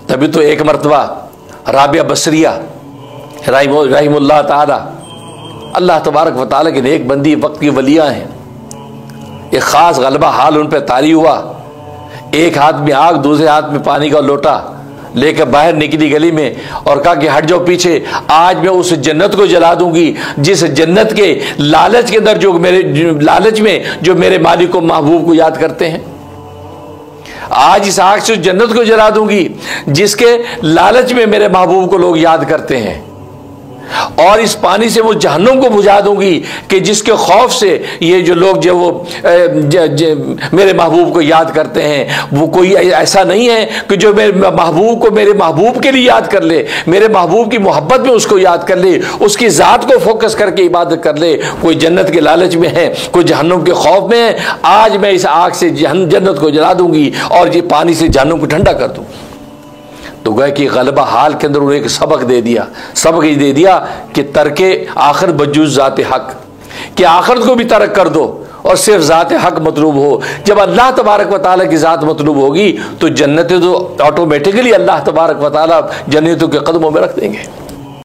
तभी तो एक मरतबा राबिया बसरिया रहीमुल्लाह ताला, अल्लाह तबारक व तआला की नेक बंदी वक्त की वलियाँ हैं, एक ख़ास गलबा हाल उन पर तारी हुआ। एक हाथ में आग, दूसरे हाथ में पानी का लोटा लेकर बाहर निकली गली में और कहा कि हट जाओ पीछे, आज मैं उस जन्नत को जला दूंगी जिस जन्नत के लालच के अंदर लालच में जो मेरे मालिक को महबूब को याद करते हैं। आज इस आग से उस जन्नत को जला दूंगी जिसके लालच में मेरे महबूब को लोग याद करते हैं, और इस पानी से वो जहन्नुम को बुझा दूंगी कि जिसके खौफ से ये जो लोग जो वो मेरे महबूब को याद करते हैं, वो कोई ऐसा नहीं है कि जो मेरे महबूब को मेरे महबूब के लिए याद कर ले, मेरे महबूब की मोहब्बत में उसको याद कर ले, उसकी ज़ात को फोकस करके इबादत कर ले। कोई जन्नत के लालच में है, कोई जहन्नुम के खौफ में है, आज मैं इस आग से जन्नत को जला दूंगी और ये पानी से जहन्नुम को ठंडा कर दूँ। तो गए कि गलबा हाल के अंदर उन्हें एक सबक दे दिया, सबक ये दे दिया कि तर्के आखिर बजूज़ ज़ात हक, कि आखिरत को भी तर्क कर दो और सिर्फ ज़ात हक मतलूब हो। जब अल्लाह तबारक व तआला की ज़ात मतलूब होगी तो जन्नतें तो ऑटोमेटिकली अल्लाह तबारक व तआला जन्नतों के कदमों में रख देंगे।